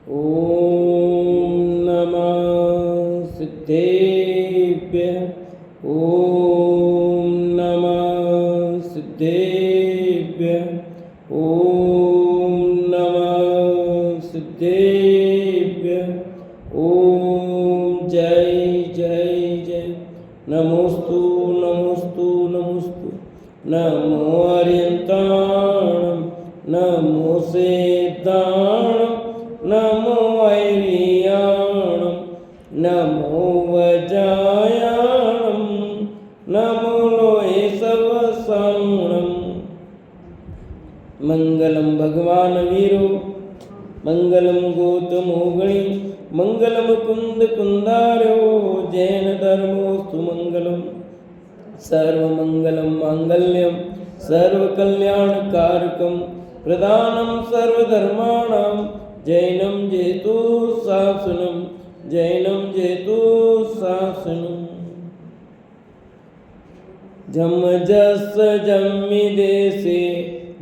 ॐ नमः सिद्धेभ्यः। ॐ नमः सिद्धेभ्यः। ॐ नमः सिद्धेभ्यः। ॐ जय जय जय। नमोस्तु नमोस्तु नमोस्तु। नमो अर्यन्ताणं नमो सेताणं नमो ऐरियाणं नमो वजायाणं नमो लोये सवसाणं। मंगलम भगवान वीरो मंगलम गौतमो गणी मंगलम कुंद कुंदारो जैन धर्मोस्तु मंगलम। सर्वमंगलम मांगल्यम सर्वकल्याणकारकम प्रदानं सर्वधर्माणां जैनं जेतु शासनं जैनं जेतु शासनं। जमजस जम्मि देशे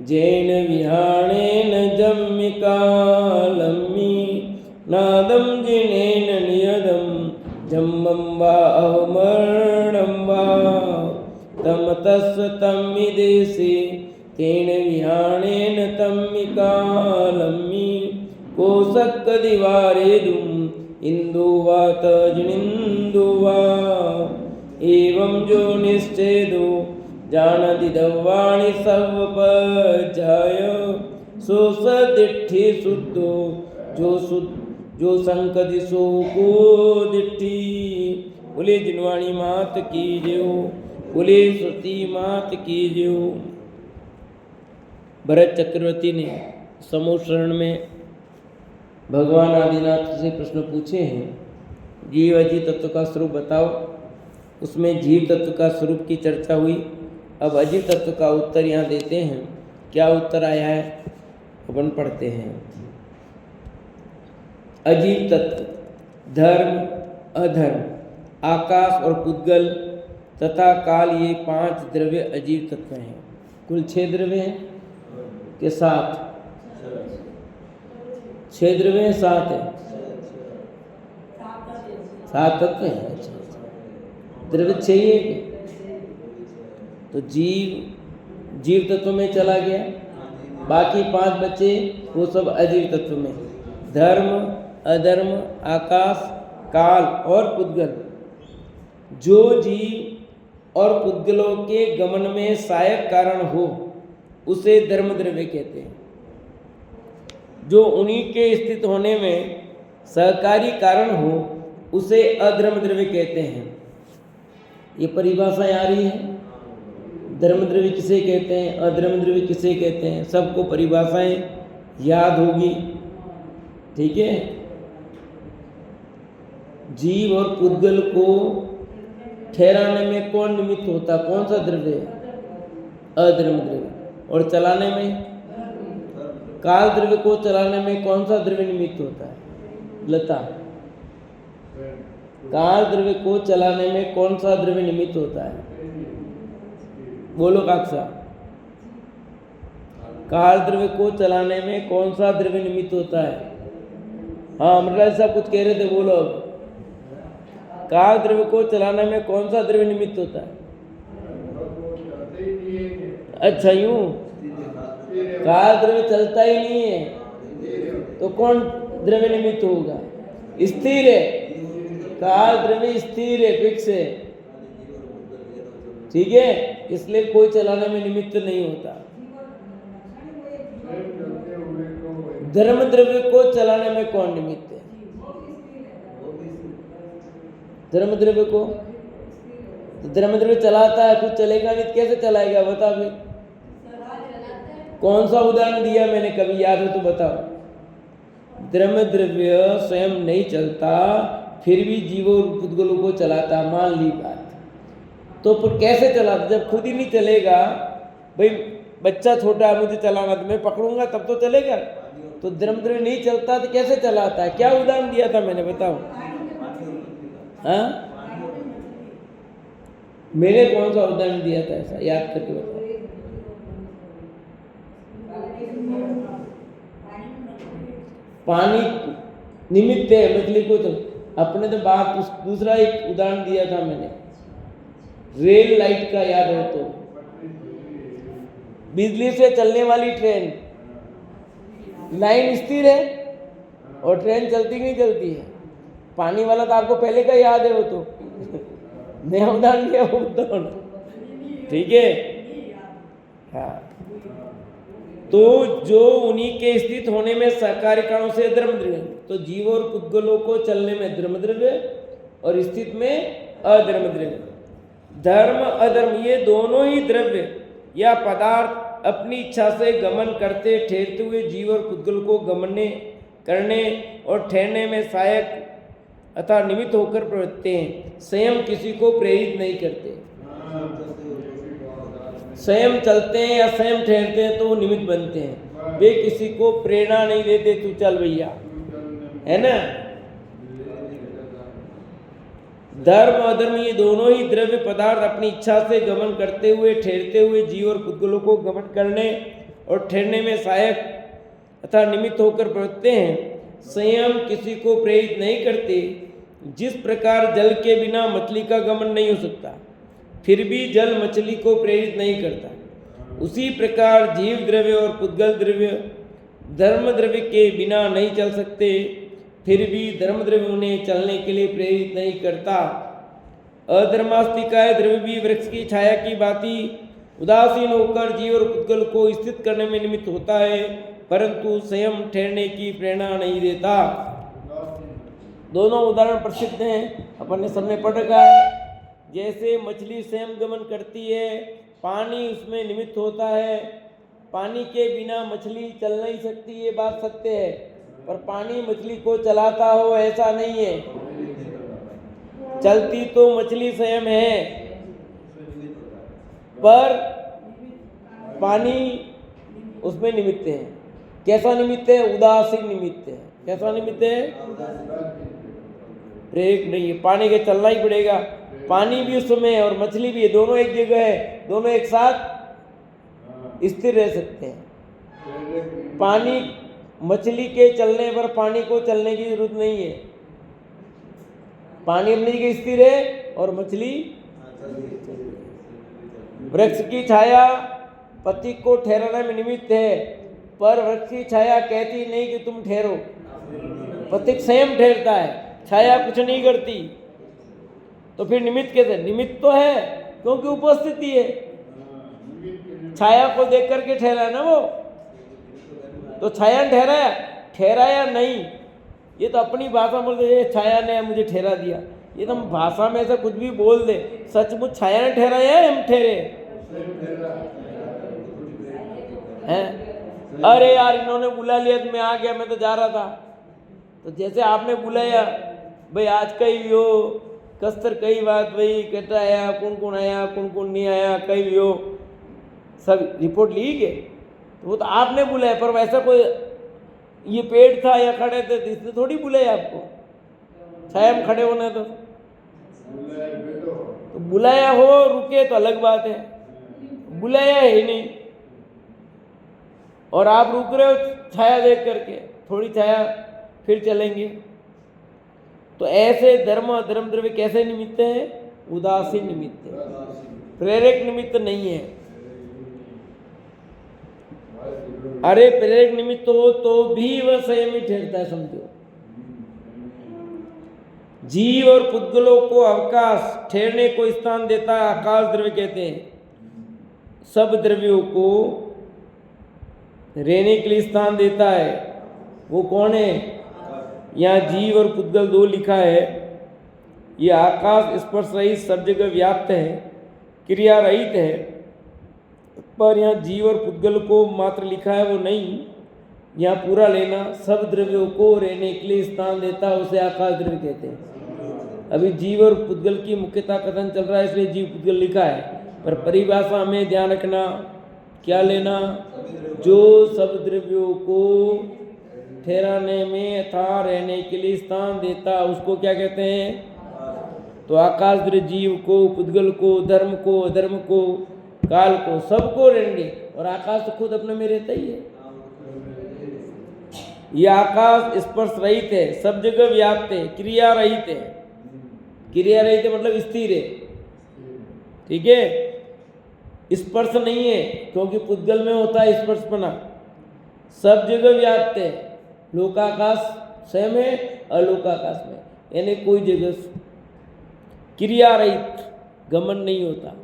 जैन विहाणेन जम्मिकालम्मि नादं जिनेन नियदं जम्मं वा अवमर्णं वा तमतस्व तम्मि देशे तेन विहाणेन तम्मिकालम्मि कोशक्कदिवारेदुम् इन्दु वा तजनिन्दु वा एवं जो निश्चेदो जानति दव्वाणि सर्वपजाय सो सदिट्ठि शुद्धो जो संकति सो को दिट्ठि। बोले जिनवाणी मात की जय। बोले सती मात की जय। भरत चक्रवर्ती ने समूह शरण में भगवान आदिनाथ से प्रश्न पूछे हैं, जीव अजीव तत्व का स्वरूप बताओ। उसमें जीव तत्व का स्वरूप की चर्चा हुई। अब अजीव तत्व का उत्तर यहाँ देते हैं। क्या उत्तर आया है अपन पढ़ते हैं। अजीव तत्व धर्म अधर्म आकाश और पुद्गल तथा काल ये 5 द्रव्य अजीव तत्व हैं। कुल 6 द्रव्य हैं के 7 6 द्रव्य हैं 7 है 7 तत्व हैं। अच्छा द्रव्य 6 ही है। तो जीव तत्व में चला गया। बाकी 5 बचे वो सब अजीव तत्व में। धर्म अधर्म आकाश काल और पुद्गल। जो जीव और पुद्गलों के गमन में सहायक कारण हो उसे धर्म द्रव्य कहते हैं। जो उन्हीं के स्थित होने में सहकारी कारण हो उसे अधर्म द्रव्य कहते हैं। ये परिभाषाएं आ रही है। धर्म द्रव्य किसे कहते हैं अधर्म द्रव्य किसे कहते हैं सबको परिभाषाएं याद होगी। ठीक है। जीव और पुद्गल को ठहराने में कौन निमित्त होता है? कौन सा द्रव्य है? अधर्म द्रव्य। और चलाने में काल द्रव्य को चलाने में कौन सा द्रव्य निमित्त होता है? लता काल द्रव्य को चलाने में कौन सा द्रव्य निमित्त होता है? बोलो काक्षा। काल द्रव्य को चलाने में कौन सा द्रव्य निमित्त होता है? हाँ अमृतलाल साहब कुछ कह रहे थे, बोलो। काल द्रव्य को चलाने में कौन सा द्रव्य निमित्त होता है? अच्छा यूं काल द्रव्य चलता ही नहीं है तो कौन द्रव्य निमित्त होगा? स्थिर है। काल द्रव्य स्थिर है, फिक्स है। ठीक है। इसलिए कोई चलाने में निमित्त नहीं होता। धर्म द्रव्य को चलाने में कौन निमित्त है? धर्म द्रव्य को तो धर्म द्रव्य चलाता है, कुछ चलेगा नहीं, कैसे चलाएगा? बता फिर। कौन सा उदाहरण दिया मैंने? कभी याद हो तो बताओ। धर्म द्रव्य स्वयं नहीं चलता फिर भी जीवों और पुद्गलों को चलाता। मान ली बात। तो फिर कैसे चलाता? जब खुद ही नहीं चलेगा। भाई बच्चा छोटा है, मुझे चलाना तो मैं पकड़ूंगा तब तो चलेगा। तो धर्म द्रव्य नहीं चलता तो कैसे चलाता है? क्या उदाहरण दिया था मैंने? बताओ। हाँ मैंने कौन सा उदाहरण दिया था ऐसा? याद करके बताओ। पानी निमित्त है मछली को। तो अपने तो बात दूसरा एक उदाहरण दिया था मैंने, रेल लाइट का, याद हो तो, बिजली से चलने वाली ट्रेन, लाइन स्थिर है और ट्रेन चलती नहीं चलती है। पानी वाला तो आपको पहले का याद है, वो तो नया उदाहरण दिया वो तो, ठीक है। हाँ, तो जो उन्हीं के स्थित होने में सहकारी कारणों से धर्म द्रव्य, तो जीव और पुद्गलों को चलने में धर्म द्रव्य और स्थित में अधर्म द्रव्य। धर्म अधर्म ये दोनों ही द्रव्य या पदार्थ अपनी इच्छा से गमन करते ठहरते हुए जीव और पुद्गल को गमने करने और ठहरने में सहायक अथवा निमित्त होकर प्रवृत्ते हैं, स्वयं किसी को प्रेरित नहीं करते। स्वयं चलते हैं या स्वयं ठहरते हैं तो वो निमित्त बनते हैं, वे किसी को प्रेरणा नहीं देते तू चल भैया, है ना। धर्म अधर्म ये दोनों ही द्रव्य पदार्थ अपनी इच्छा से गमन करते हुए ठहरते हुए जीव और पुद्गलों को गमन करने और ठहरने में सहायक अथवा निमित्त होकर प्रवृत्ते हैं, स्वयं किसी को प्रेरित नहीं करते। जिस प्रकार जल के बिना मछली का गमन नहीं हो सकता, फिर भी जल मछली को प्रेरित नहीं करता, उसी प्रकार जीव द्रव्य और पुद्गल द्रव्य धर्म द्रव्य के बिना नहीं चल सकते, फिर भी धर्म द्रव्य उन्हें चलने के लिए प्रेरित नहीं करता। अधर्मास्तिकाय द्रव्य भी वृक्ष की छाया की भांति उदासीन होकर जीव और पुद्गल को स्थित करने में निमित्त होता है, परंतु स्वयं ठहरने की प्रेरणा नहीं देता। दोनों उदाहरण प्रसिद्ध हैं, अपन ने सबने पढ़ रखा है। जैसे मछली स्वयं गमन करती है, पानी उसमें निमित्त होता है, पानी के बिना मछली चल नहीं सकती, ये बात सत्य है, पर पानी मछली को चलाता हो ऐसा नहीं है। चलती तो मछली स्वयं है, पर पानी उसमें निमित्त है। कैसा निमित्त है? उदासीन निमित्त है। कैसा निमित्त है? ब्रेक नहीं है, पानी के चलना ही पड़ेगा। पानी भी उसमें है और मछली भी है, दोनों एक जगह है, दोनों एक साथ स्थिर रह सकते हैं। पानी मछली के चलने पर पानी को चलने की जरूरत नहीं है, पानी अपनी जगह स्थिर है और मछली। वृक्ष की छाया पथिक को ठहराने में निमित्त है, पर वृक्ष की छाया कहती नहीं कि तुम ठहरो, पथिक स्वयं ठहरता है, छाया कुछ नहीं करती। तो फिर निमित्त कैसे? निमित्त तो है क्योंकि उपस्थिति है, छाया को देख करके ठहरा ना वो, तो छाया ने ठहराया, ठहराया नहीं। ये तो अपनी भाषा बोलते ये छाया ने मुझे ठहरा दिया, ये तो हम भाषा में ऐसा कुछ भी बोल दे। सचमुच छाया ने ठहराया है, हम ठहरे हैं? अरे यार इन्होंने बुला लिया तो मैं आ गया, मैं तो जा रहा था। तो जैसे आपने बुलाया भाई आज कई हो कस्तर कई बात भाई कटा आया, कौन आया कौन नहीं आया, कई भी हो, सब रिपोर्ट ली गए, तो वो तो आपने बुलाया। पर वैसा कोई ये पेड़ था या खड़े थे इसने थोड़ी बुलाया आपको, छाया में खड़े होना तो बुलाया हो रुके तो अलग बात है, बुलाया ही नहीं और आप रुक रहे हो छाया देख करके, थोड़ी छाया फिर चलेंगे। तो ऐसे धर्म धर्म द्रव्य कैसे निमित्त है? उदासीन निमित्त है, प्रेरक निमित्त नहीं है। अरे प्रेरक निमित्त हो तो भी वह स्वयं ही ठहरता है, समझो। जीव और पुद्गलों को अवकाश ठहरने को स्थान देता है, आकाश द्रव्य कहते हैं। सब द्रव्यों को रहने के लिए स्थान देता है, वो कौन है? यहाँ जीव और पुद्गल दो लिखा है। ये आकाश स्पर्श रहित सब जगह व्याप्त है, क्रिया रहित है, पर यहाँ जीव और पुद्गल को मात्र लिखा है वो नहीं, यहाँ पूरा लेना। सब द्रव्यों को रहने के लिए स्थान देता है, उसे आकाश द्रव्य कहते हैं। अभी जीव और पुद्गल की मुख्यता कथन चल रहा है इसलिए जीव पुद्गल लिखा है, पर परिभाषा में ध्यान रखना क्या लेना? जो सब द्रव्यों को ठहराने में अथवा रहने के लिए स्थान देता उसको क्या कहते हैं? तो आकाश द्रव्य जीव को, पुद्गल को, धर्म को, अधर्म को, काल को, सबको रहने। और आकाश तो खुद अपने में रहता ही है, ये आकाश स्पर्श रहित है, सब जगह व्याप्त है, क्रिया रहित है। क्रिया रहित है मतलब स्थिर है, ठीक है। स्पर्श नहीं है क्योंकि पुद्गल में होता है स्पर्शपना। सब जगह व्याप्त है, लोकाकाश स्वयं है, अलोकाकाश में, यानी कोई जगह क्रिया रहित, गमन नहीं होता।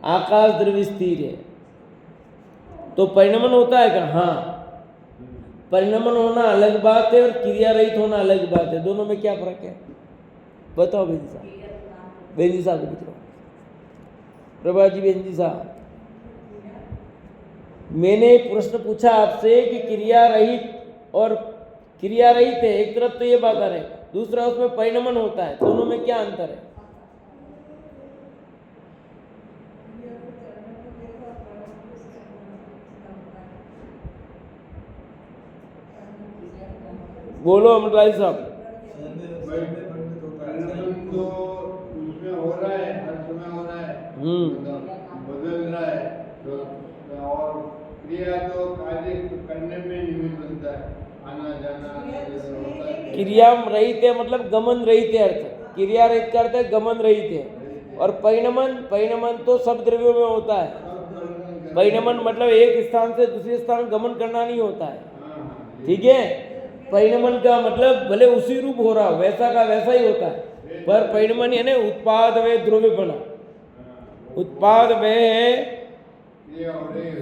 आकाश द्रव्य स्थिर है, तो परिणमन होता है क्या? हाँ, परिणमन होना अलग बात है और क्रिया रहित होना अलग बात है। दोनों में क्या फर्क है बताओ बेंजी साहब? बेंजी साहब को पूछो, प्रभा जी, बेंजी साहब। मैंने प्रश्न पूछा आपसे कि क्रिया रहित और क्रिया रहित है, एक तरफ तो ये बात आ रही है, दूसरा उसमें परिणमन होता है, दोनों में क्या अंतर है? बोलो अमरलाल साहब। तो उसमें हो रहा है, हर समय हो रहा है, बदल रहा है, तो और क्रिया तो कार्य करने में निमित्त बनता है, आना जाना होता है। क्रिया रहित है मतलब गमन रहित है अर्थ, क्रिया रहित का अर्थ है गमन रहित है। और परिणमन तो सब द्रव्यों में होता है। परिणमन मतलब एक स्थान से दूसरे स्थान गमन करना नहीं होता है, ठीक है। परिणमन का मतलब भले उसी रूप हो रहा हो, वैसा का वैसा ही होता है, पर परिणमन यानी उत्पाद व द्रव्यपना, उत्पाद व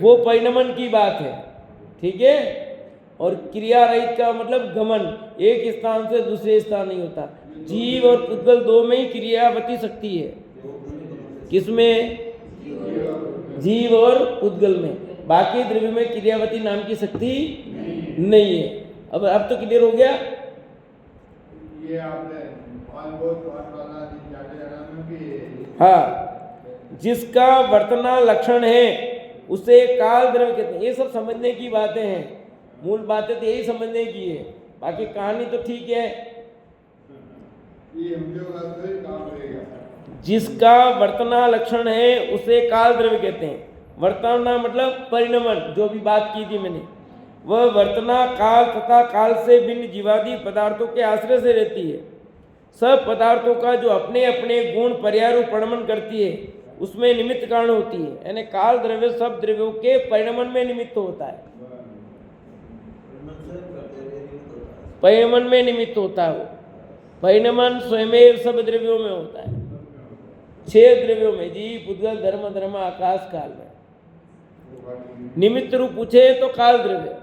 वो परिणमन की बात है, ठीक है। और क्रिया रहित का मतलब गमन, एक स्थान से दूसरे स्थान नहीं होता। जीव और पुद्गल दो में ही क्रियावती शक्ति है। किसमें? जीव और पुद्गल में। बाकी द्रव्य में क्रियावती नाम की शक्ति नहीं है। अब तो क्लियर हो गया। ये आपने हाँ, जिसका वर्तना लक्षण है उसे काल द्रव्य कहते हैं। ये सब समझने की बातें हैं, मूल बातें तो यही समझने की है, बाकी कहानी तो ठीक है। जिसका वर्तना लक्षण है उसे काल द्रव्य कहते हैं। वर्तना मतलब परिणमन, जो भी बात की थी मैंने, वह वर्तना काल तथा काल से भिन्न जीवादि पदार्थों के आश्रय से रहती है। सब पदार्थों का जो अपने अपने गुण पर्याय परिणमन करती है उसमें निमित्त कारण होती है, यानी काल द्रव्य सब द्रव्यों के परिणमन में निमित्त होता है। परिणमन में निमित्त होता है वो। परिणमन स्वयं सब द्रव्यों में होता है, 6 द्रव्यों में, जीव पुद्गल धर्म धर्म आकाश काल में। निमित्त रूप पूछे तो काल द्रव्य।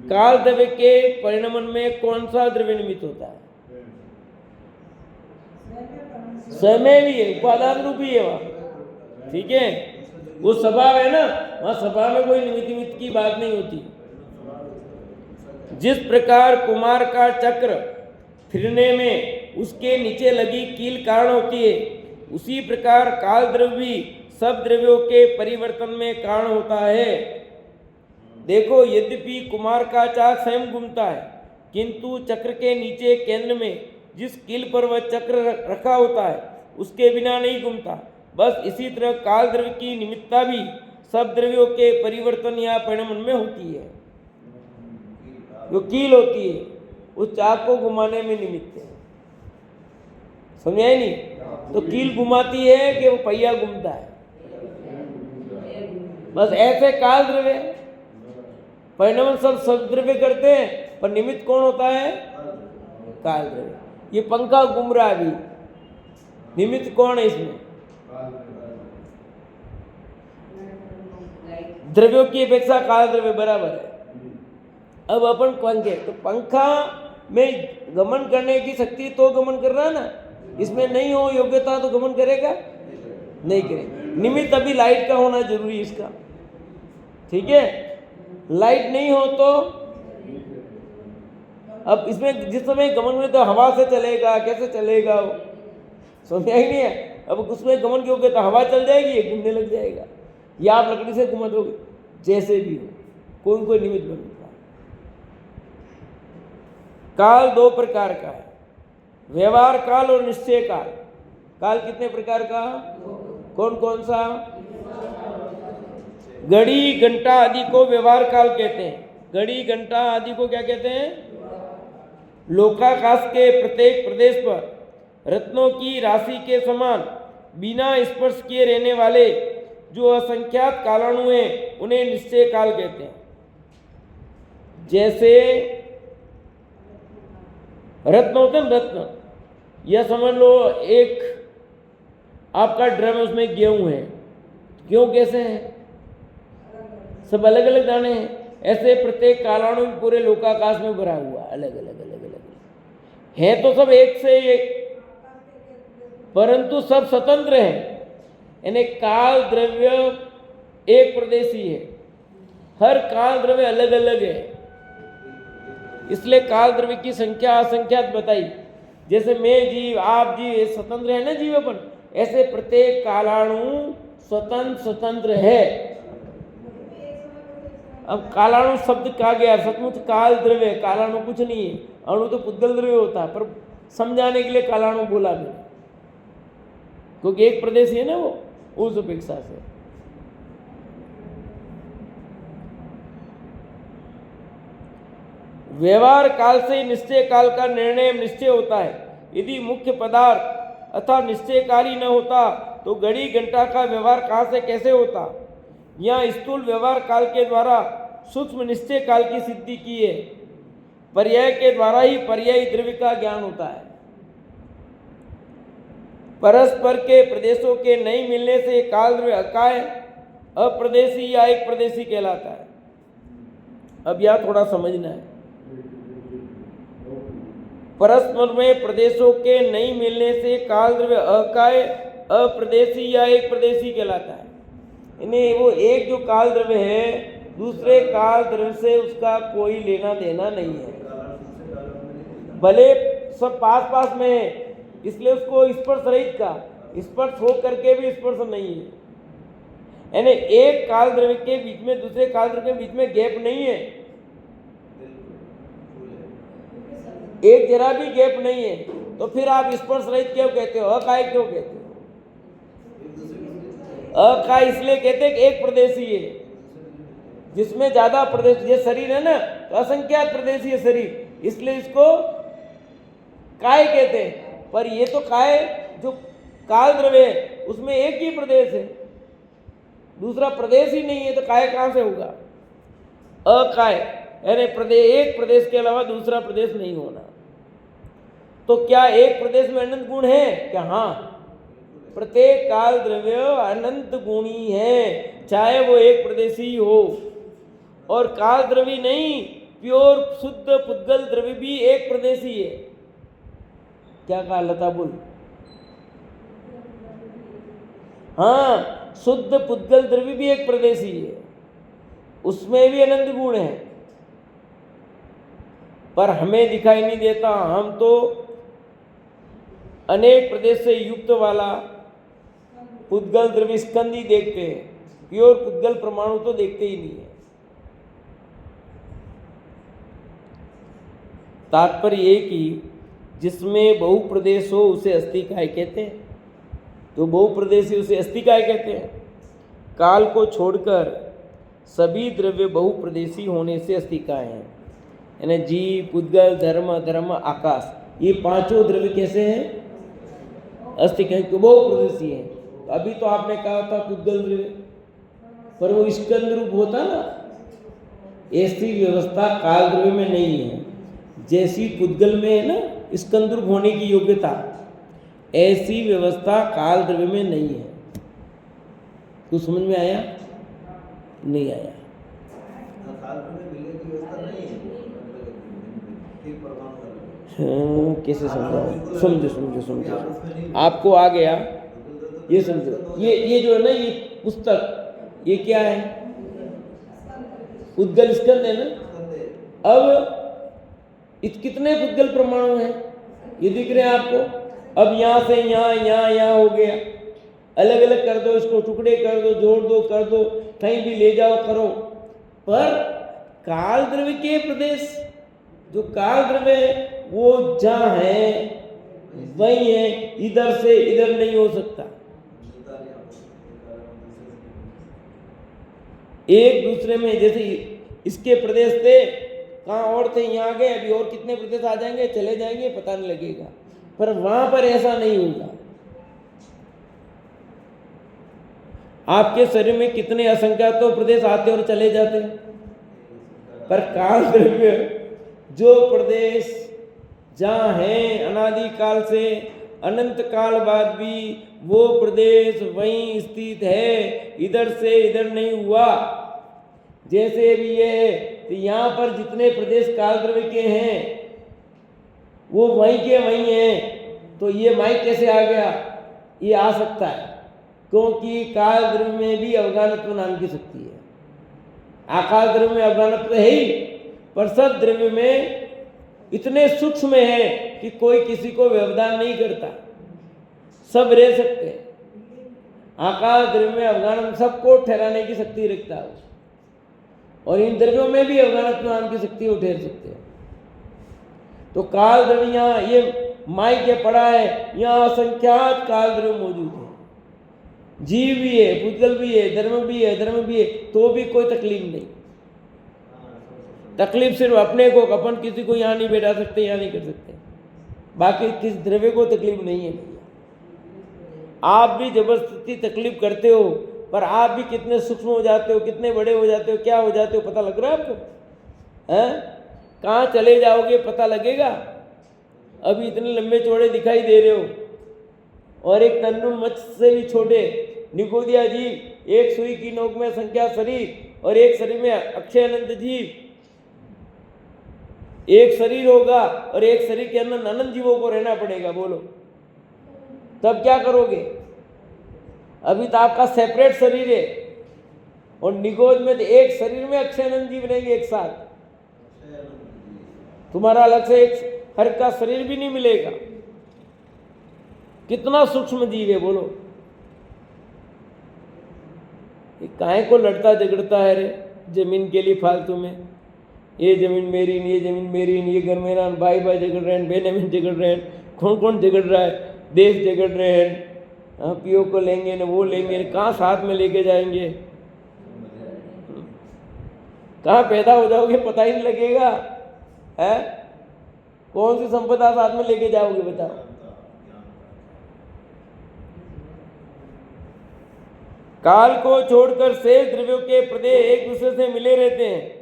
काल द्रव्य के परिणमन में कौन सा द्रव्य निमित्त होता है? स्वयं भी है, उपादान रूप ही है वहां, ठीक है। वो स्वभाव है ना, वहां स्वभाव में कोई निमित्त की बात नहीं होती। जिस प्रकार कुमार का चक्र फिरने में उसके नीचे लगी कील कारण होती है, उसी प्रकार काल द्रव्य भी सब द्रव्यों के परिवर्तन में कारण होता है। देखो, यद्यपि कुमार का चाक स्वयं घूमता है, किंतु चक्र के नीचे केंद्र में जिस कील पर वह चक्र रखा होता है उसके बिना नहीं घूमता। बस इसी तरह काल द्रव्य की निमित्ता भी सब द्रव्यों के परिवर्तन या परिणमन में होती है। जो कील होती है उस चाक को घुमाने में निमित्त है। समझा ही नहीं? तो कील घुमाती है कि वो पहिया घूमता है। बस ऐसे काल द्रव्य परिणमन सब द्रव्य करते हैं, पर निमित्त कौन होता है? काल द्रव्य। ये पंखा घूम रहा है अभी, निमित्त कौन है इसमें? द्रव्यों की अपेक्षा काल द्रव्य बराबर है। अब अपन पंखे, तो पंखा में गमन करने की शक्ति तो गमन कर रहा है ना, इसमें नहीं हो योग्यता तो गमन करेगा नहीं करेगा। निमित्त अभी लाइट का होना जरूरी है इसका, ठीक है। लाइट नहीं हो तो अब इसमें जिस समय गमन में तो हवा से चलेगा, कैसे चलेगा वो समझा ही नहीं है। अब उसमें गमन की योग्यता हवा चल जाएगी, घूमने लग जाएगा, या आप लकड़ी से घुमा दोगे, जैसे भी हो कोई कोई निमित्त बनता है। काल 2 प्रकार का है, व्यवहार काल और निश्चय काल। काल कितने प्रकार का? कौन कौन सा? घड़ी घंटा आदि को व्यवहार काल कहते हैं। घड़ी घंटा आदि को क्या कहते हैं? लोकाकाश के प्रत्येक प्रदेश पर रत्नों की राशि के समान बिना स्पर्श किए रहने वाले जो असंख्यात कालाणु हैं उन्हें निश्चय काल कहते हैं। जैसे रत्न होते हैं, रत्न, यह समझ लो एक आपका ड्रम है, उसमें गेहूं है। गेहूं कैसे है? सब अलग अलग दाने हैं। ऐसे प्रत्येक कालाणु पूरे लोकाकाश में भरा हुआ, अलग अलग अलग अलग है, तो सब एक से एक, परंतु सब स्वतंत्र है। यानी काल द्रव्य एक प्रदेशी है, हर काल द्रव्य अलग अलग है। इसलिए काल द्रव्य की संख्या असंख्यात बताई। जैसे मैं जीव, आप जीव स्वतंत्र है ना जीव अपन, ऐसे प्रत्येक कालाणु स्वतंत्र स्वतंत्र है। अब कालाणु शब्द कहा गया, सचमुच काल द्रव्य, कालाणु कुछ नहीं है। अणु तो पुद्गल द्रव्य होता है, पर समझाने के लिए कालाणु बोला भी, क्योंकि एक प्रदेश है ना वो, उस अपेक्षा से। व्यवहार काल से निश्चय काल का निर्णय निश्चय होता है। यदि मुख्य पदार्थ अथवा निश्चय काल ही न होता तो घड़ी घंटा का व्यवहार कहाँ से कैसे होता? यहाँ स्थूल व्यवहार काल के द्वारा सूक्ष्म निश्चय काल की सिद्धि की है। पर्याय के द्वारा ही पर्यायी द्रव्य का ज्ञान होता है। परस्पर के प्रदेशों के नहीं मिलने से काल द्रव्य अकाय, अप्रदेशी या एक प्रदेशी कहलाता है। अब यह थोड़ा समझना है। परस्पर में प्रदेशों के नहीं मिलने से काल द्रव्य अकाय, अप्रदेशी या एक प्रदेशी कहलाता है। यानी वो एक जो काल द्रव्य है दूसरे काल द्रव्य से उसका कोई लेना देना नहीं है, भले सब पास पास में है, इसलिए उसको स्पर्श रहित का, स्पर्श हो करके भी स्पर्श नहीं है। यानी एक काल द्रव्य के बीच में दूसरे काल द्रव्य के बीच में गैप नहीं है, एक जरा भी गैप नहीं है, तो फिर आप स्पर्श रहित क्यों कहते हो? अकाय क्यों कहते हो? अकाय इसलिए कहते हैं कि एक प्रदेशी है, जिसमें ज्यादा प्रदेश, ये शरीर है ना तो असंख्यात प्रदेशी है शरीर, इसलिए इसको काय कहते हैं। पर ये तो काय जो काल द्रव्य है उसमें एक ही प्रदेश है, दूसरा प्रदेश ही नहीं है, तो काय कहां से होगा? अकाय यानी प्रदेश, एक प्रदेश के अलावा दूसरा प्रदेश नहीं होना। तो क्या एक प्रदेश में अनंत गुण है क्या? हाँ, प्रत्येक काल द्रव्य अनंत गुणी है, चाहे वो एक प्रदेशी हो। और काल द्रव्य नहीं, प्योर शुद्ध पुद्गल द्रव्य भी एक प्रदेशी है। क्या कहा लता बोल? हाँ, शुद्ध पुद्गल द्रव्य भी एक प्रदेशी है, उसमें भी अनंत गुण है, पर हमें दिखाई नहीं देता। हम तो अनेक प्रदेश से युक्त वाला पुद्गल द्रव्य स्कंदी देखते हैं, प्योर पुद्गल परमाणु तो देखते ही नहीं है। तात्पर्य ये कि जिसमें बहुप्रदेश हो उसे अस्थिकाय कहते हैं, तो बहुप्रदेशी उसे अस्थिकाय कहते हैं। काल को छोड़कर सभी द्रव्य बहुप्रदेशी होने से अस्थिकाय हैं। यानी जीव, पुद्गल, धर्म, धर्म, आकाश, ये पांचों द्रव्य कैसे हैं? अस्थिकाय, क्यों? बहुप्रदेशी हैं। तो अभी तो आपने कहा था पुद्गल द्रव्य, पर वो स्कंद रूप होता ना, ऐसी व्यवस्था काल द्रव्य में नहीं है। जैसी पुद्गल में है ना स्कंद रूप होने की योग्यता, ऐसी व्यवस्था काल द्रव्य में नहीं है। कुछ समझ में आया? नहीं आया? कैसे समझाओ? समझो समझो समझो, आपको आ गया ये समझो। ये जो है ना, ये पुस्तक, ये क्या है? पुद्गल स्कंद है ना। अब कितने पुद्गल परमाणु हैं? ये दिख रहे हैं आपको। अब यहाँ से यहाँ, यहाँ हो गया, अलग अलग कर दो, इसको टुकड़े कर दो, जोड़ दो, कर दो, कहीं भी ले जाओ, करो। पर काल द्रव्य के प्रदेश, जो काल द्रव्य है वो जहाँ है वही है, इधर से इधर नहीं हो सकता। एक दूसरे में, जैसे इसके प्रदेश थे, कहाँ और थे, यहाँ गए, अभी और कितने प्रदेश आ जाएंगे, चले जाएंगे, पता नहीं लगेगा। पर वहां पर ऐसा नहीं होगा। आपके शरीर में कितने असंख्यात तो प्रदेश आते और चले जाते, पर काल द्रव्य जो प्रदेश जहाँ है अनादि काल से अनंत काल बाद भी वो प्रदेश वहीं स्थित है, इधर से इधर नहीं हुआ। जैसे भी ये है, तो यहाँ पर जितने प्रदेश काल द्रव्य के हैं वो वहीं के वहीं हैं। तो ये माइक कैसे आ गया? ये आ सकता है क्योंकि काल द्रव्य में भी अवगाहनत्व नाम की शक्ति है। आकाश द्रव्य में अवगाहनत्व है ही, पर सब द्रव्य में इतने सूक्ष्म है कि कोई किसी को व्यवधान नहीं करता, सब रह सकते हैं। आकाश द्रव्य में अवगाहन सबको ठहराने की शक्ति रखता है, और इन द्रव्यों में भी अवगाहनत्व नाम की शक्ति को ठहर सकते हैं। तो काल द्रव्य यहाँ ये माइक के पड़ा है, यहाँ असंख्यात काल द्रव्य मौजूद है। जीव भी है, पुद्गल भी है, धर्म भी है, धर्म भी है, तो भी कोई तकलीफ नहीं। तकलीफ सिर्फ अपने को, अपन किसी को यहाँ नहीं बैठा सकते, यहाँ नहीं कर सकते, बाकी किस द्रव्य को तकलीफ नहीं है भैया। आप भी जबरदस्ती तकलीफ करते हो, पर आप भी कितने सूक्ष्म हो जाते हो, कितने बड़े हो जाते हो, क्या हो जाते हो, पता लग रहा है आपको? हैं? कहाँ चले जाओगे पता लगेगा? अभी इतने लंबे चौड़े दिखाई दे रहे हो, और एक तन्नुल मत्स्य से भी छोटे निगोदिया जीव, एक सुई की नोक में संख्या शरीर, और एक शरीर में अक्षय अनंत जीव। एक शरीर होगा और एक शरीर के अंदर अनंत जीवों को रहना पड़ेगा। बोलो तब क्या करोगे? अभी तो आपका सेपरेट शरीर है, और निगोद में तो एक शरीर में अक्षय अनंत जीव रहेंगे एक साथ। तुम्हारा अलग से एक हर का शरीर भी नहीं मिलेगा। कितना सूक्ष्म जीव है बोलो। ये काहे को लड़ता झगड़ता है रे जमीन के लिए फालतू में? ये जमीन मेरी नहीं, ये जमीन मेरी नहीं, ये घर मेरा, भाई भाई झगड़ रहे हैं, बहन झगड़ रहे हैं, कौन कौन झगड़ रहा है, देश झगड़ रहे हैं, पीओ को लेंगे ना वो लेंगे, कहाँ साथ में लेके जाएंगे, कहाँ पैदा हो जाओगे पता ही नहीं लगेगा है? कौन सी संपदा साथ में लेके जाओगे बताओ? काल को छोड़कर शेष द्रव्यों के प्रदेश एक दूसरे से मिले रहते हैं।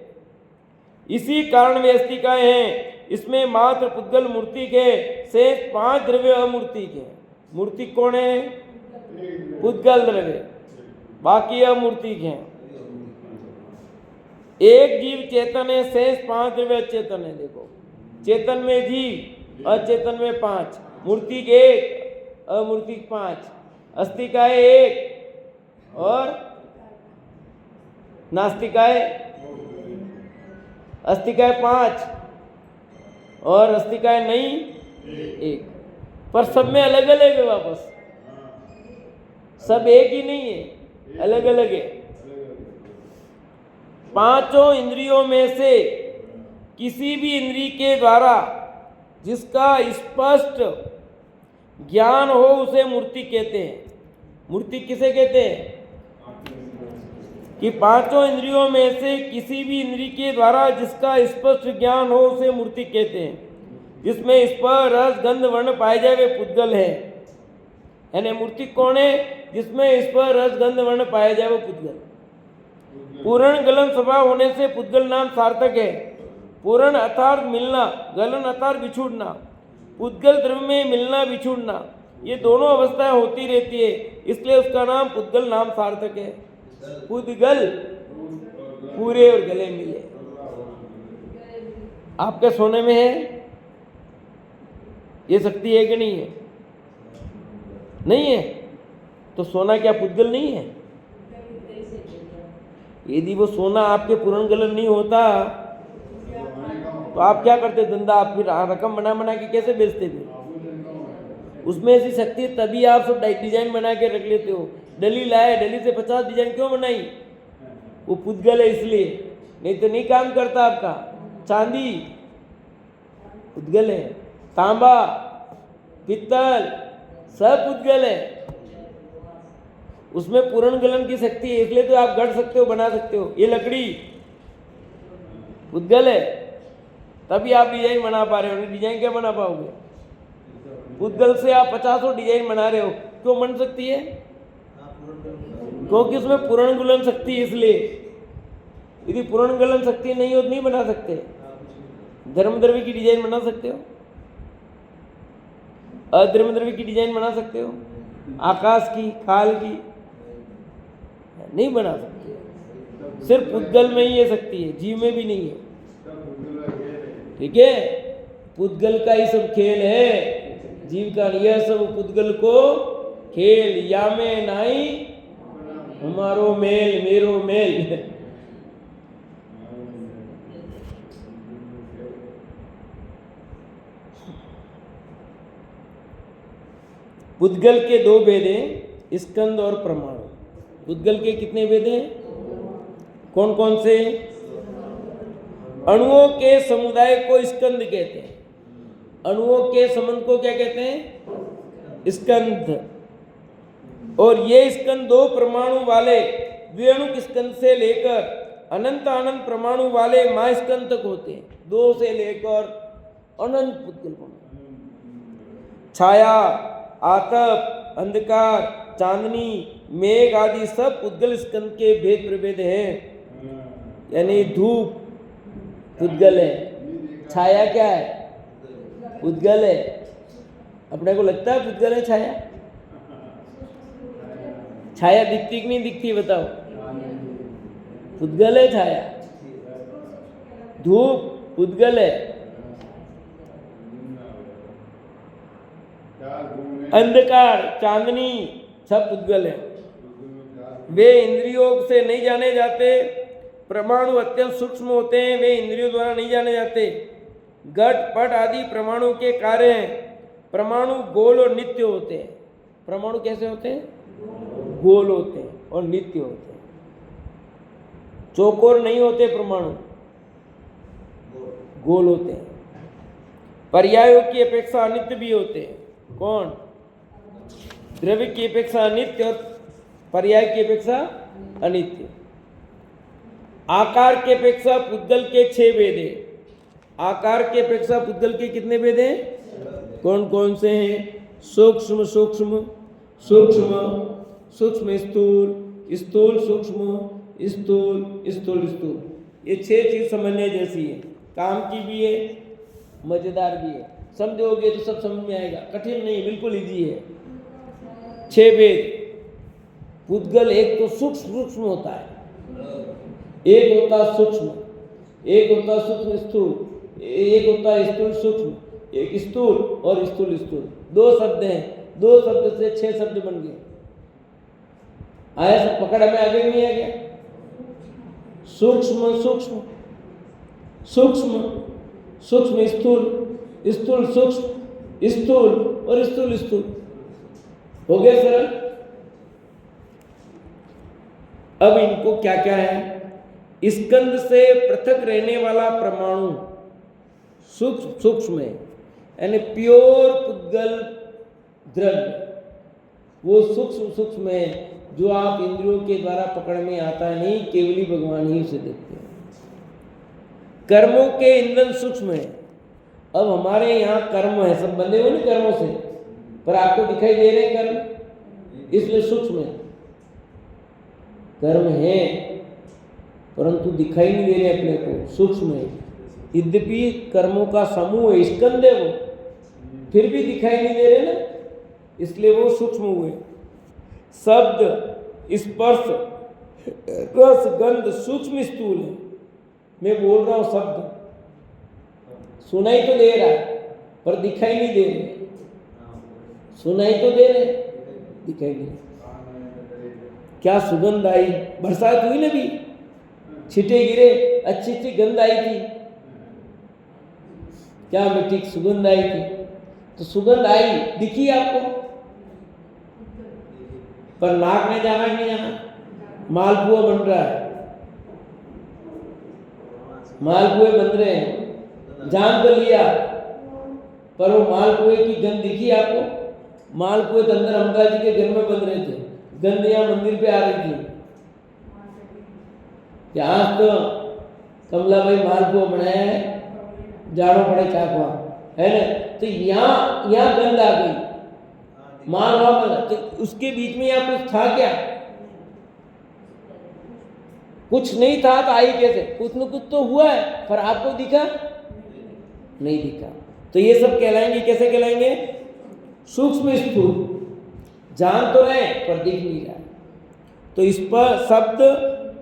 इसी कारण वे अस्तिकाएं हैं। इसमें मात्र पुद्गल मूर्तिक है, शेष 5 द्रव्य अमूर्तिक है। मूर्तिक कौन है? पुद्गल द्रव्य, बाकी अमूर्तिक हैं। एक जीव चेतन है, शेष 5 द्रव्य अचेतन है। देखो चेतन में जीव, अचेतन में 5, मूर्तिक 1, अमूर्तिक 5, अस्तिकाएं 1 और नास्तिकाएं, अस्तिकाएं 5 और अस्तिकाएं नहीं 1, पर सब में अलग अलग है। वापस सब एक ही नहीं है, अलग अलग है। 5 इंद्रियों में से किसी भी इंद्रिय के द्वारा जिसका स्पष्ट ज्ञान हो उसे मूर्ति कहते हैं। मूर्ति किसे कहते हैं? कि 5 इंद्रियों में से किसी भी इंद्रिय के द्वारा जिसका स्पष्ट ज्ञान हो उसे मूर्ति कहते हैं। जिसमें स्पर्श रस गंध वर्ण पाए जाए वे पुद्गल है। यानी मूर्ति कौन है? जिसमें स्पर्श रस गंध वर्ण पाए जाए वो पुद्गल। पूर्ण गलन स्वभाव होने से पुद्गल नाम सार्थक है। पूर्ण अर्थात मिलना, गलन अर्थात बिछुड़ना। पुद्गल द्रव्य में मिलना बिछुड़ना ये दोनों अवस्थाएं होती रहती है, इसलिए उसका नाम पुद्गल नाम सार्थक है। पुद्गल पूरे और गले मिले। आपके सोने में है ये शक्ति है कि नहीं है? नहीं है तो सोना क्या पुद्गल नहीं है? यदि वो सोना आपके पूर्ण गलन नहीं होता तो आप क्या करते? धंधा आप फिर रकम बना बना के कैसे बेचते थे? उसमें ऐसी शक्ति है तभी आप सब डिजाइन बना के रख लेते हो। डली लाए, डली से 50 डिजाइन क्यों बनाई? वो पुद्गल है इसलिए, नहीं तो नहीं काम करता आपका। चांदी पुद्गल है, तांबा पित्तल सब पुद्गल है। उसमें पूर्ण गलन की शक्ति है, इसलिए तो आप गढ़ सकते हो, बना सकते हो। ये लकड़ी पुद्गल है, तभी आप डिजाइन बना पा रहे हो। नहीं डिजाइन क्या बना पाओगे? पुद्गल से आप 50 डिजाइन बना रहे हो, क्यों बन सकती है? क्योंकि उसमें पूर्णगुलन शक्ति है, इसलिए। यदि पूर्णगुलन शक्ति नहीं हो तो नहीं बना सकते। धर्मद्रव्य की डिजाइन बना सकते हो, अधर्मद्रव्य की डिजाइन बना सकते हो, आकाश की, काल की नहीं बना सकते। सिर्फ पुद्गल में ही ये शक्ति है, जीव में भी नहीं है। ठीक है, पुद्गल का ही सब खेल है, जीव का यह सब पुद्गल को खेल। या में नाई हमारो मेल, मेरो मेल। पुद्गल के 2 भेद हैं, स्कंद और परमाणु। पुद्गल के कितने भेद हैं? कौन कौन से? अणुओं के समुदाय को स्कंद कहते हैं। अणुओं के संबंध को क्या कहते हैं? स्कंद। और ये स्कंद 2 परमाणु वाले द्विअणुक स्कंद से लेकर अनंत अनंत परमाणु वाले महास्कंद तक होते हैं। 2 से लेकर अनंत पुद्गल परमाणु। छाया, आतप, अंधकार, चांदनी, मेघ आदि सब पुद्गल स्कंद के भेद प्रभेद हैं। यानी धूप पुद्गल है, छाया क्या है? पुद्गल है। अपने को लगता है पुद्गल है छाया? छाया दिखती कि नहीं दिखती बताओ? पुद्गल है छाया। धूप पुद्गल है। अंधकार, चांदनी सब पुद्गल है। वे इंद्रियों से नहीं जाने जाते। परमाणु अत्यंत सूक्ष्म होते हैं, वे इंद्रियों द्वारा नहीं जाने जाते। घट पट आदि परमाणु के कार्य हैं। परमाणु गोल और नित्य होते हैं। परमाणु कैसे होते हैं? गोल होते हैं और नित्य होते हैं। चौकोर नहीं होते परमाणु, गोल होते हैं। पर्यायों की अपेक्षा अनित्य भी होते हैं। कौन? द्रव्य की अपेक्षा अनित्य और पर्याय की अपेक्षा अनित्य। आकार की अपेक्षा पुद्गल के 6 भेद हैं। आकार की अपेक्षा पुद्गल के कितने भेद हैं? कौन कौन से हैं? सूक्ष्म सूक्ष्म, सूक्ष्म सूक्ष्म स्थूल, स्थूल सूक्ष्म, स्थूल स्थूल स्थूल। ये 6 चीज समझने जैसी है। काम की भी है, मजेदार भी है। समझोगे तो सब समझ में आएगा, कठिन नहीं, बिल्कुल इजी है। 6 भेद। पुद्गल एक तो सूक्ष्म सूक्ष्म होता है, एक होता सूक्ष्म, एक होता सूक्ष्म स्थूल, एक होता स्थूल सूक्ष्म, एक स्थूल और स्थूल स्थूल। 2 शब्द हैं, 2 शब्द से 6 शब्द बन गए। आया सब पकड़ में? आगे नहीं आ गया? सूक्ष्म सूक्ष्म, सूक्ष्म सूक्ष्म स्थूल, स्थूल सूक्ष्म, स्थूल और स्थूल स्थूल। हो गया सरल? अब इनको क्या क्या है? स्कंद से पृथक रहने वाला परमाणु सूक्ष्म सूक्ष्म है, यानी प्योर पुद्गल द्रव्य, वो सूक्ष्म सूक्ष्म है जो आप इंद्रियों के द्वारा पकड़ में आता नहीं, केवली भगवान ही उसे देखते हैं। कर्मों के ईंधन सूक्ष्म है। अब हमारे यहाँ कर्म है, सब बंधे हुए ना कर्मों से, पर आपको दिखाई दे रहे कर्म, इसलिए सूक्ष्म है। कर्म है परंतु दिखाई नहीं दे रहे अपने को, सूक्ष्म है। यद्यपि कर्मों का समूह है, स्कंद है वो, फिर भी दिखाई नहीं दे रहे ना, इसलिए वो सूक्ष्म हुए। शब्द, स्पर्श, रस, गंध सूक्ष्म स्थूल है। मैं बोल रहा हूं शब्द, सुनाई तो दे रहा है पर दिखाई नहीं दे रहे। सुनाई तो दे रहे, दिखाई नहीं। क्या सुगंध आई, बरसात हुई ना भी, छिटे गिरे, अच्छी अच्छी गंध आई थी, क्या मीठी सुगंध आई थी। तो सुगंध आई, दिखी आपको, पर नाक में जाना नहीं जाना। मालपुआ बन रहा है, मालपुए बन रहे हैं, जान तो लिया, पर वो मालपुए की गंध दिखी आपको? मालपुए तो अंदर अमृता जी के घर में बन रहे थे, गंध यहाँ मंदिर पे आ रही थी। आज तो कमलाबाई मालपुआ बनाया है, जानो पड़े चाकवा, है ना। तो यहाँ गंध आ गई, मालवा बना, तो उसके बीच में यहाँ कुछ था क्या? कुछ नहीं था तो आई कैसे? कुछ न कुछ तो हुआ है, पर आपको दिखा नहीं दिखा। तो ये सब कहलाएंगे, कैसे कहलाएंगे? सूक्ष्म स्थूल। जान तो रहे पर दिख नहीं रहा। तो इस पर शब्द,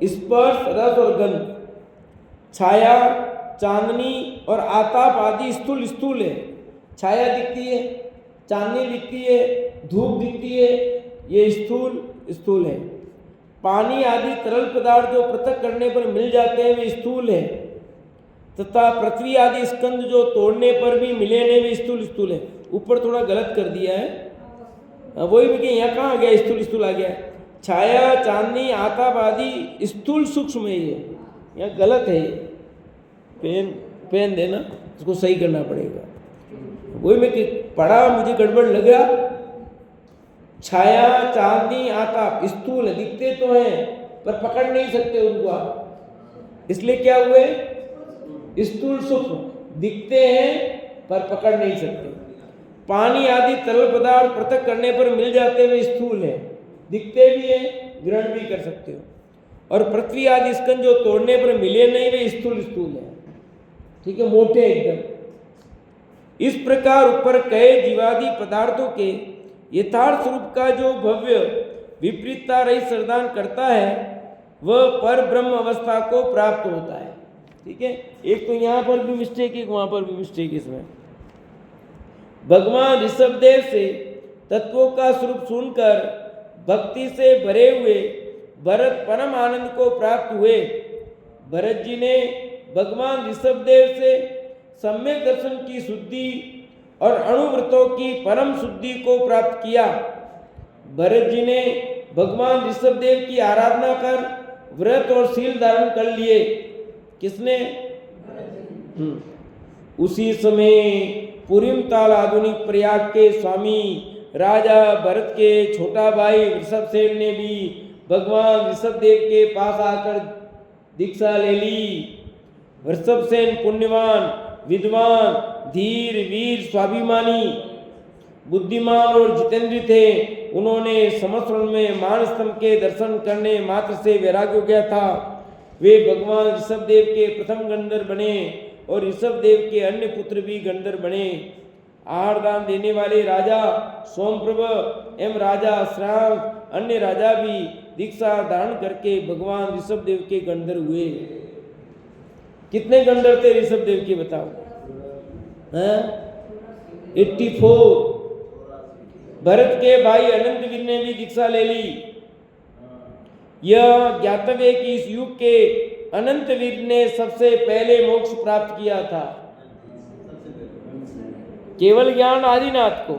स्पर्श, रस और गंध, छाया, चांदनी और आताप आदि स्थूल स्थूल है। छाया दिखती है, चांदनी दिखती है, धूप दिखती है, ये स्थूल स्थूल है। पानी आदि तरल पदार्थ जो पृथक करने पर मिल जाते हैं वे स्थूल है, तथा पृथ्वी आदि स्कंद जो तोड़ने पर भी मिले नहीं वे स्थूल स्थूल है। ऊपर थोड़ा गलत कर दिया है, वही में कि यहाँ कहाँ आ गया? स्थूल स्थूल आ गया। छाया, चांदनी, आताप आदि स्थूल सूक्ष्म है, ये यहाँ गलत है। पेन देना, उसको सही करना पड़ेगा। वही में कि पढ़ा, मुझे गड़बड़ लगा। छाया, चांदनी, आताप स्थूल है, दिखते तो हैं पर पकड़ नहीं सकते उनको आप, इसलिए क्या हुए? स्थूल सूक्ष्म। दिखते हैं पर पकड़ नहीं सकते। पानी आदि तरल पदार्थ पृथक करने पर मिल जाते हुए स्थूल है, दिखते भी हैं, ग्रहण भी कर सकते हो। और पृथ्वी आदि स्कंद जो तोड़ने पर मिले नहीं वे स्थूल स्थूल है, ठीक है, मोटे एकदम। इस प्रकार ऊपर कहे जीवादि पदार्थों के यथार्थ स्वरूप का जो भव्य विपरीतता रहित श्रद्धान करता है वह पर ब्रह्म अवस्था को प्राप्त होता है। ठीक है, एक तो यहाँ पर भी मिस्टेक है, वहाँ पर भी मिस्टेक है। इसमें भगवान ऋषभदेव से तत्वों का स्वरूप सुनकर भक्ति से भरे हुए भरत परम आनंद को प्राप्त हुए। भरत जी ने भगवान ऋषभदेव से सम्यक दर्शन की शुद्धि और अणुव्रतों की परम शुद्धि को प्राप्त किया। भरत जी ने भगवान ऋषभदेव की आराधना कर व्रत और शील धारण कर लिए। किसने? उसी समय पुरीम ताल आधुनिक प्रयाग के स्वामी राजा भरत के छोटा भाई ऋषभसेन ने भी भगवान ऋषभदेव के पास आकर दीक्षा ले ली। ऋषभसेन पुण्यवान, विद्वान, धीर, वीर, स्वाभिमानी, बुद्धिमान और जितेंद्र थे। उन्होंने समस्तरण में मानस्तंभ के दर्शन करने मात्र से वैराग्य हो गया था। वे भगवान ऋषभदेव के प्रथम गंधर्व बने और ऋषभदेव के अन्य पुत्र भी गंधर्व बने। आहार दान देने वाले राजा सोमप्रभ एवं राजा श्राव अन्य राजा भी दीक्षा धारण करके भगवान ऋषभदेव के गंधर्व हुए। कितने गंधर्व थे ऋषभदेव के बताओ? 84। भरत के भाई अनंतवीर ने भी दीक्षा ले ली। यह ज्ञातव्य कि इस युग के अनंतवीर ने सबसे पहले मोक्ष प्राप्त किया था। केवल ज्ञान आदिनाथ को,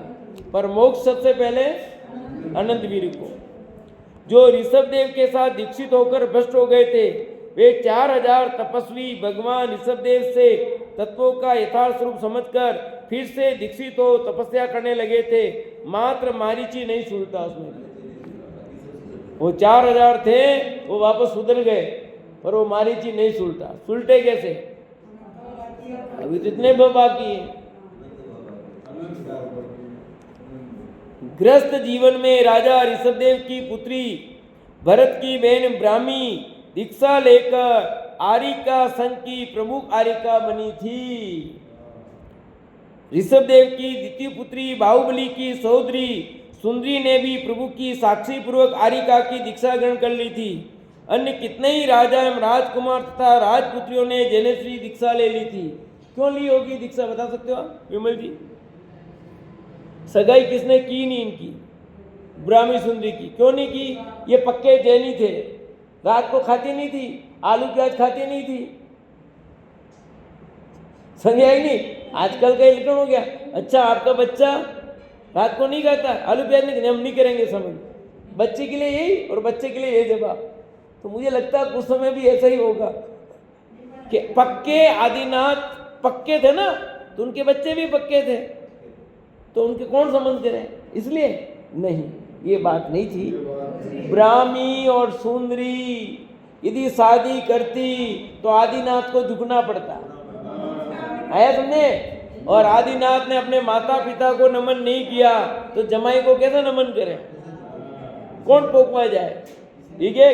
पर मोक्ष सबसे पहले अनंतवीर को। जो ऋषभदेव के साथ दीक्षित होकर भ्रष्ट हो गए थे वे 4000 तपस्वी भगवान ऋषभदेव से तत्वों का यथार्थ स्वरूप समझकर फिर से दीक्षित हो तपस्या करने लगे थे। मात्र मारीची नहीं सुलटा उसमें। वो 4000 थे, वो वापस सुधर गए, पर वो मारीची नहीं सुलटा। सुलटे कैसे? अभी तो इतने बाकी हैं। गृहस्थ जीवन में राजा ऋषभदेव की पुत्री भरत की बहन ब्राह्मी दीक्षा लेकर आरिका संघ की प्रमुख आरिका बनी थी। ऋषभदेव की द्वितीय पुत्री बाहुबली की सहोदरी सुंदरी ने भी प्रभु की साक्षी पूर्वक आरिका की दीक्षा ग्रहण कर ली थी। अन्य कितने ही राजा एवं राजकुमार तथा राजपुत्रियों ने जनेश्वरी दीक्षा ले ली थी। क्यों ली होगी दीक्षा, बता सकते हो आप विमल जी? सगाई किसने की नहीं इनकी, ब्राह्मी सुंदरी की? क्यों नहीं की? ये पक्के जैनी थे, रात को खाती नहीं थी, आलू प्याज खाती नहीं थी। समझ आई नहीं? आजकल का इलेक्ट्रॉन हो गया। अच्छा, आपका बच्चा रात को नहीं खाता, आलू प्याज नहीं, हम नहीं करेंगे। समझ, बच्चे के लिए यही और बच्चे के लिए ये जवाब। तो मुझे लगता है कुछ समय भी ऐसा ही होगा कि पक्के आदिनाथ पक्के थे ना, तो उनके बच्चे भी पक्के थे, तो उनके कौन समझ करें? इसलिए नहीं, ये बात नहीं थी। ब्राह्मी और सुंदरी यदि शादी करती तो आदिनाथ को झुकना पड़ता, आया समझे। और आदिनाथ ने अपने माता पिता को नमन नहीं किया तो जमाई को कैसे नमन करे, कौन पोकवा जाए, ठीक है।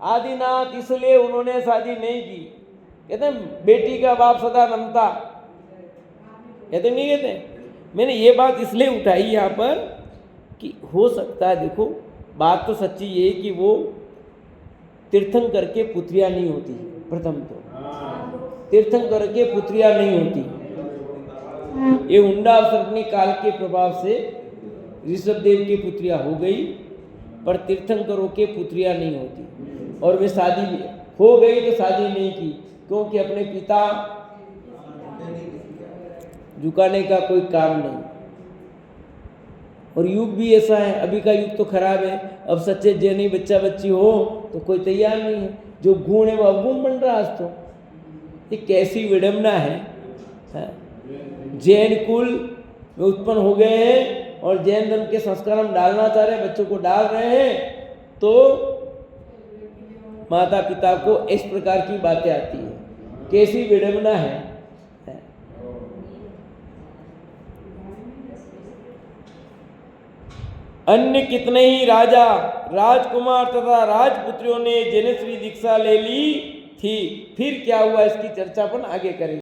आदिनाथ इसलिए उन्होंने शादी नहीं की, कहते हैं बेटी का बाप सदा नमता, कहते नहीं कहते। मैंने ये बात इसलिए उठाई यहाँ पर कि हो सकता है, देखो बात तो सच्ची ये कि वो तीर्थंकर के पुत्रियां नहीं होती, प्रथम तो तीर्थंकर के पुत्रियां नहीं होती, ये हुंडा सर्पनी काल के प्रभाव से ऋषभदेव की पुत्रियां हो गई, पर तीर्थंकरों के पुत्रियां नहीं होती। और वे शादी हो गई तो शादी नहीं की, क्योंकि अपने पिता झुकाने का कोई काम नहीं। और युग भी ऐसा है, अभी का युग तो खराब है, अब सच्चे जैनी बच्चा बच्ची हो तो कोई तैयार नहीं है, जो गुण है वो अवगुण बन रहा आज तो। ये कैसी विडंबना है, जैन कुल में उत्पन्न हो गए हैं और जैन धर्म के संस्कार हम डालना चाह रहे हैं, बच्चों को डाल रहे हैं, तो माता पिता को इस प्रकार की बातें आती है, कैसी विडंबना है। अन्य कितने ही राजा, राजकुमार तथा राजपुत्रियों ने जैनश्री दीक्षा ले ली थी, फिर क्या हुआ इसकी चर्चा अपन आगे करेंगे।